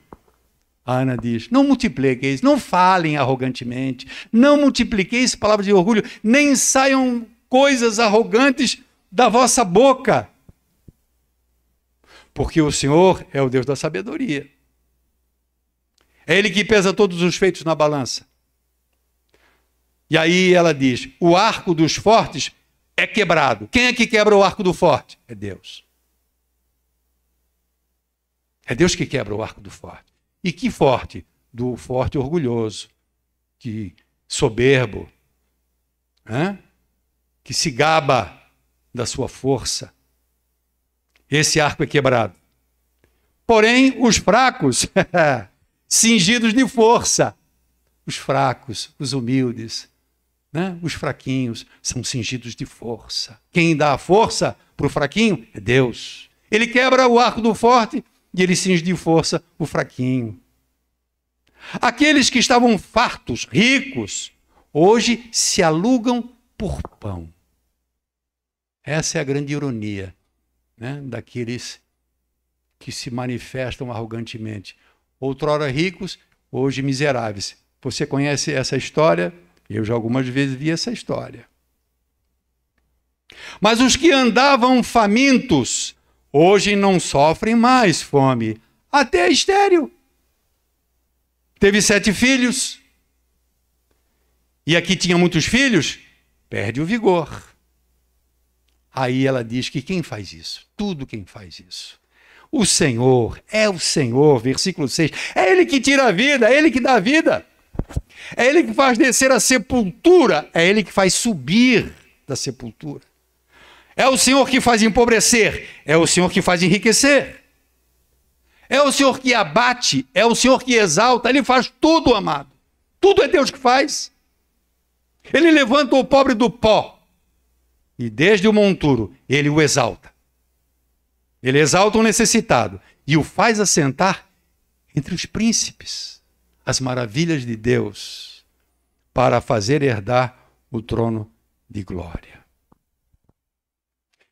A Ana diz, não multipliqueis, não falem arrogantemente, não multipliqueis palavras de orgulho, nem saiam coisas arrogantes da vossa boca. Porque o Senhor é o Deus da sabedoria. É Ele que pesa todos os feitos na balança. E aí ela diz, o arco dos fortes é quebrado. Quem é que quebra o arco do forte? É Deus. É Deus que quebra o arco do forte. E que forte? Do forte orgulhoso, que soberbo, que se gaba da sua força. Esse arco é quebrado. Porém, os fracos, cingidos de força. Os fracos, os humildes, né? Os fraquinhos são cingidos de força. Quem dá a força para o fraquinho é Deus. Ele quebra o arco do forte e ele cinge de força o fraquinho. Aqueles que estavam fartos, ricos, hoje se alugam por pão. Essa é a grande ironia, né, daqueles que se manifestam arrogantemente. Outrora ricos, hoje miseráveis. Você conhece essa história? Eu já algumas vezes vi essa história. Mas os que andavam famintos, hoje não sofrem mais fome. Até estéril. Teve 7 filhos. E aqui tinha muitos filhos, perde o vigor. Aí ela diz que quem faz isso? Tudo quem faz isso. O Senhor, é o Senhor, versículo 6. É Ele que tira a vida, é Ele que dá a vida. É Ele que faz descer a sepultura, é Ele que faz subir da sepultura. É o Senhor que faz empobrecer, é o Senhor que faz enriquecer. É o Senhor que abate, é o Senhor que exalta, Ele faz tudo, amado. Tudo é Deus que faz. Ele levanta o pobre do pó e desde o monturo Ele o exalta. Ele exalta o necessitado e o faz assentar entre os príncipes, as maravilhas de Deus, para fazer herdar o trono de glória.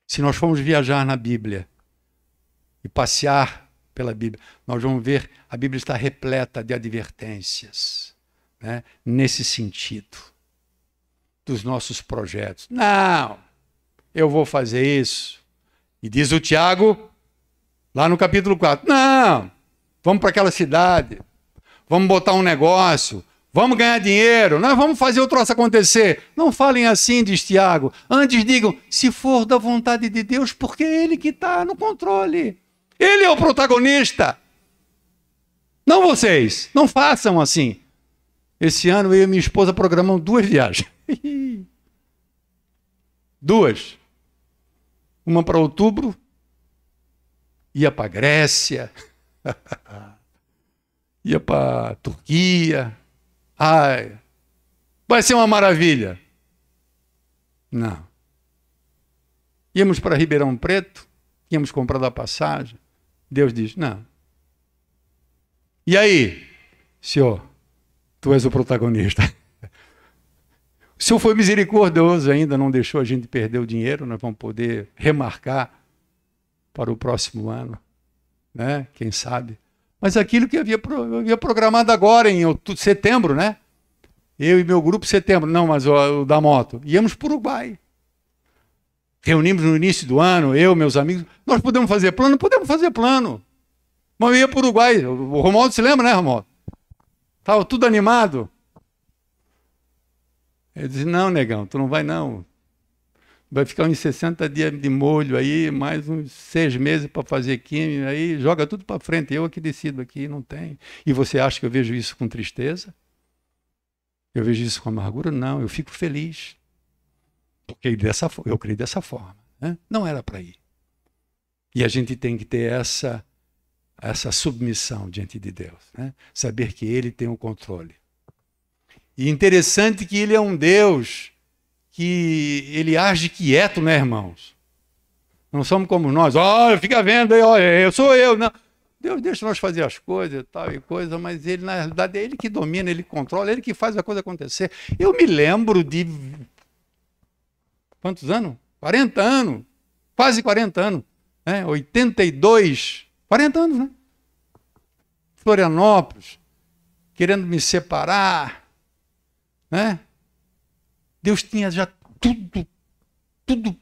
Se nós formos viajar na Bíblia e passear pela Bíblia, nós vamos ver a Bíblia está repleta de advertências, né, nesse sentido, dos nossos projetos. Não, eu vou fazer isso. E diz o Tiago, lá no capítulo 4, não, vamos para aquela cidade, vamos botar um negócio, vamos ganhar dinheiro, nós vamos fazer o troço acontecer. Não falem assim, diz Tiago. Antes digam, se for da vontade de Deus, porque é Ele que está no controle. Ele é o protagonista. Não vocês, não façam assim. Esse ano eu e minha esposa programamos 2 viagens. 2. Uma para outubro, ia para a Grécia, ia para a Turquia. Ai, vai ser uma maravilha. Não. Íamos para Ribeirão Preto, íamos comprar a passagem. Deus diz, não. E aí, Senhor, Tu és o protagonista. O Senhor foi misericordioso ainda, não deixou a gente perder o dinheiro, nós vamos poder remarcar para o próximo ano, né? Quem sabe. Mas aquilo que havia programado agora, em setembro, né? Eu e meu grupo, setembro, não, mas o da moto, íamos para o Uruguai. Reunimos no início do ano, eu, meus amigos, nós podemos fazer plano? Podemos fazer plano. Mas eu ia para o Uruguai, o Romualdo se lembra, né, Romualdo? Estava tudo animado. Ele disse, não, negão, tu não vai não. Vai ficar uns 60 dias de molho aí, mais uns 6 meses para fazer química, aí joga tudo para frente. Eu aqui decido aqui, não tem. E você acha que eu vejo isso com tristeza? Eu vejo isso com amargura? Não, eu fico feliz. Porque eu creio dessa forma. Né? Não era para ir. E a gente tem que ter essa submissão diante de Deus. Né? Saber que Ele tem o controle. E interessante que Ele é um Deus que Ele age quieto, né, irmãos? Não somos como nós. Olha, fica vendo aí, olha, eu sou eu. Não. Deus deixa nós fazer as coisas e tal e coisa, mas Ele, na realidade, é Ele que domina, Ele controla, é Ele que faz a coisa acontecer. Eu me lembro de... Quantos anos? 40 anos. Quase 40 anos. Né? 82. 40 anos, né? Florianópolis. Querendo me separar. Né? Deus tinha já tudo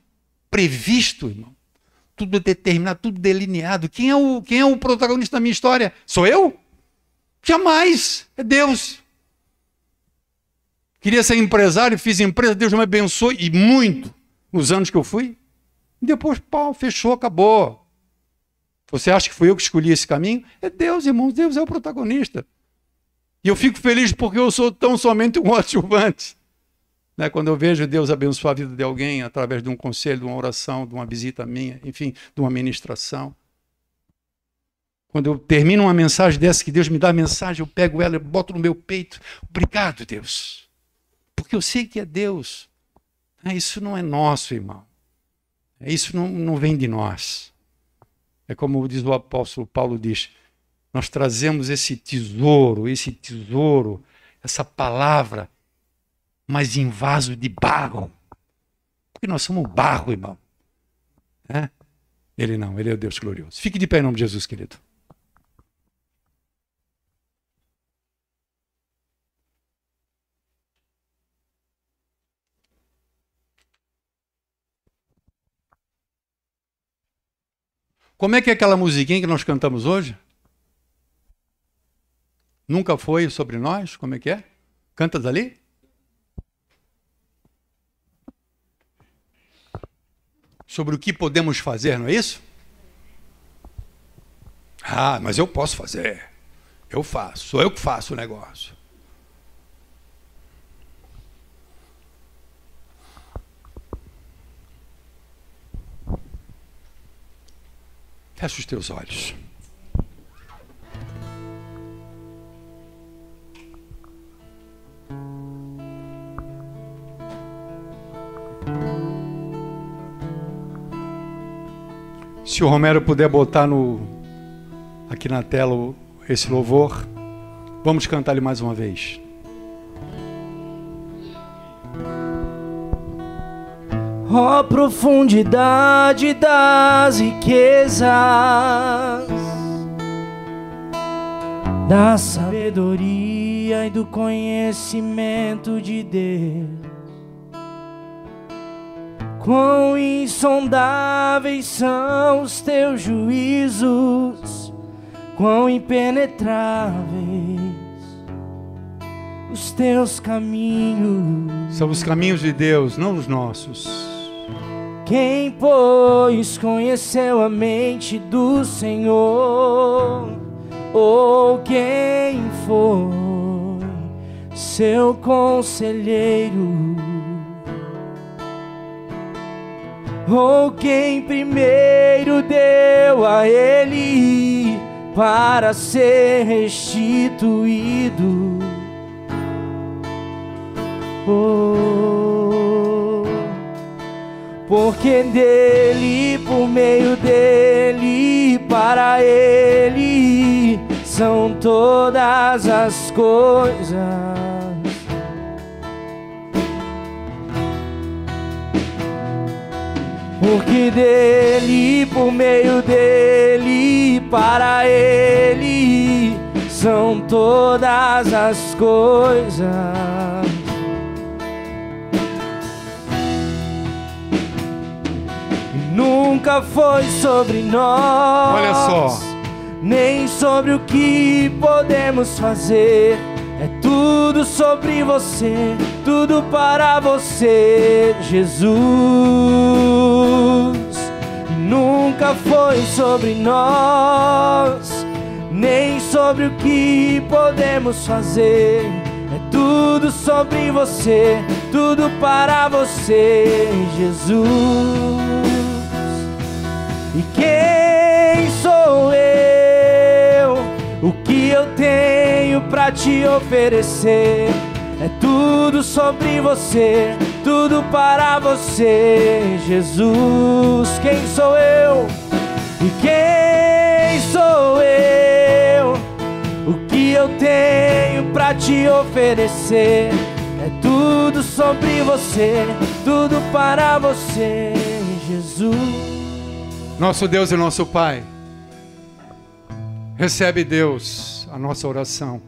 previsto, irmão. Tudo determinado, tudo delineado. Quem é o protagonista da minha história? Sou eu? Jamais. É Deus. Queria ser empresário, fiz empresa, Deus me abençoou, e muito, nos anos que eu fui. E depois, pau, fechou, acabou. Você acha que fui eu que escolhi esse caminho? É Deus, irmãos, Deus é o protagonista. E eu fico feliz porque eu sou tão somente um coadjuvante. Né? Quando eu vejo Deus abençoar a vida de alguém através de um conselho, de uma oração, de uma visita minha, enfim, de uma ministração. Quando eu termino uma mensagem dessa, que Deus me dá a mensagem, eu pego ela e boto no meu peito. Obrigado, Deus. Porque eu sei que é Deus. Isso não é nosso, irmão. Isso não vem de nós. É como diz o apóstolo Paulo, diz, nós trazemos esse tesouro, essa palavra, mas em vaso de barro. Porque nós somos barro, irmão. Ele não, Ele é o Deus glorioso. Fique de pé em nome de Jesus, querido. Como é que é aquela musiquinha que nós cantamos hoje? Nunca foi sobre nós? Como é que é? Canta dali? Sobre o que podemos fazer, não é isso? Ah, mas eu posso fazer. Eu faço. Sou eu que faço o negócio. Fecha os teus olhos. Se o Romero puder botar aqui na tela esse louvor, vamos cantar ele mais uma vez. Ó profundidade das riquezas, da sabedoria e do conhecimento de Deus. Quão insondáveis são os teus juízos, quão impenetráveis os teus caminhos. São os caminhos de Deus, não os nossos. Quem, pois, conheceu a mente do Senhor? Ou quem foi seu conselheiro? Ou quem primeiro deu a ele para ser restituído? Oh, porque dele, por meio dele, para ele são todas as coisas. Porque dele, por meio dele, para ele são todas as coisas. E nunca foi sobre nós, olha só, nem sobre o que podemos fazer. É tudo sobre você, tudo para você, Jesus. E nunca foi sobre nós, nem sobre o que podemos fazer. É tudo sobre você, tudo para você, Jesus. E quem sou eu? O que eu tenho pra te oferecer? É tudo sobre você, tudo para você, Jesus. Quem sou eu? E quem sou eu? O que eu tenho pra te oferecer? É tudo sobre você, tudo para você, Jesus. Nosso Deus e nosso Pai, recebe, Deus, a nossa oração,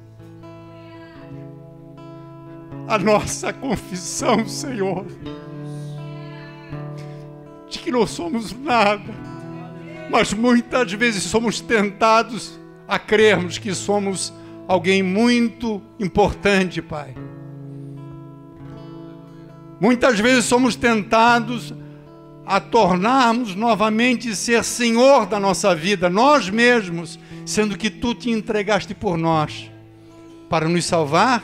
a nossa confissão, Senhor, de que não somos nada, mas muitas vezes somos tentados a crermos que somos alguém muito importante, Pai. Muitas vezes somos tentados a tornarmos novamente ser Senhor da nossa vida, nós mesmos, sendo que Tu te entregaste por nós, para nos salvar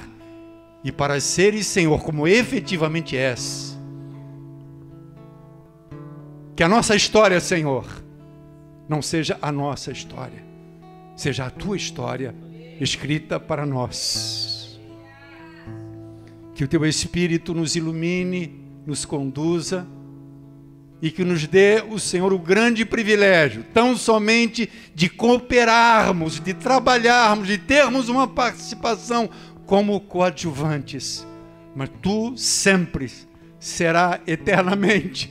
e para seres Senhor, como efetivamente és. Que a nossa história, Senhor, não seja a nossa história, seja a Tua história escrita para nós. Que o Teu Espírito nos ilumine, nos conduza, e que nos dê o Senhor o grande privilégio, tão somente de cooperarmos, de trabalharmos, de termos uma participação como coadjuvantes. Mas Tu sempre será eternamente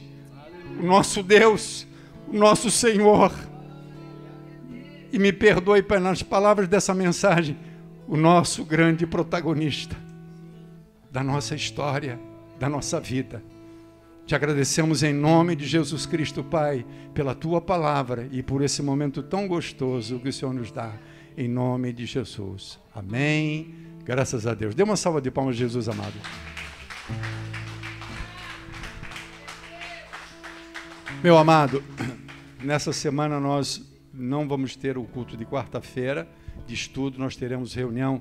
o nosso Deus, o nosso Senhor. E me perdoe pelas palavras dessa mensagem, o nosso grande protagonista da nossa história, da nossa vida. Te agradecemos em nome de Jesus Cristo, Pai, pela Tua palavra e por esse momento tão gostoso que o Senhor nos dá. em nome de Jesus. Amém. Graças a Deus. Dê uma salva de palmas, Jesus amado. Meu amado, nessa semana nós não vamos ter o culto de quarta-feira de estudo, nós teremos reunião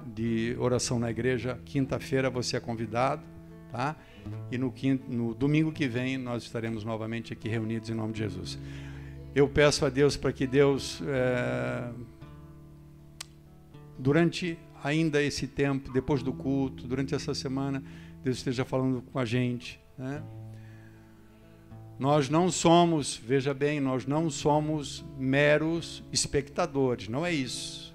de oração na igreja. Quinta-feira você é convidado, tá? E no domingo que vem nós estaremos novamente aqui reunidos em nome de Jesus. Eu peço a Deus para que Deus, durante ainda esse tempo, depois do culto, durante essa semana, Deus esteja falando com a gente, né? Nós não somos, veja bem, nós não somos meros espectadores, não é isso.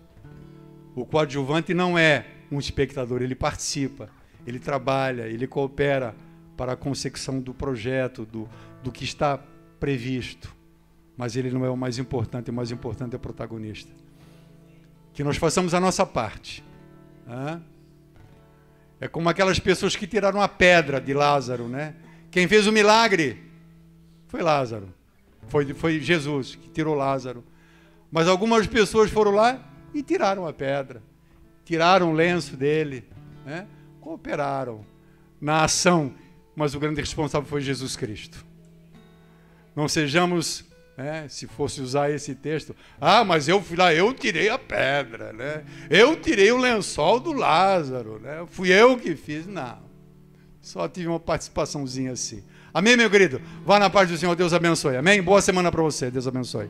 O coadjuvante não é um espectador, ele participa, ele trabalha, ele coopera para a consecução do projeto, do que está previsto. Mas ele não é o mais importante é o protagonista. Que nós façamos a nossa parte. É como aquelas pessoas que tiraram a pedra de Lázaro, né? Quem fez o milagre foi Lázaro. Foi Jesus que tirou Lázaro. Mas algumas pessoas foram lá e tiraram a pedra. Tiraram o lenço dele, né? Cooperaram na ação. Mas o grande responsável foi Jesus Cristo. Não sejamos, se fosse usar esse texto, mas eu fui lá, eu tirei a pedra, né? Eu tirei o lençol do Lázaro, né? Fui eu que fiz. Não, só tive uma participaçãozinha assim. Amém, meu querido? Vá na paz do Senhor, Deus abençoe. Amém? Boa semana para você, Deus abençoe.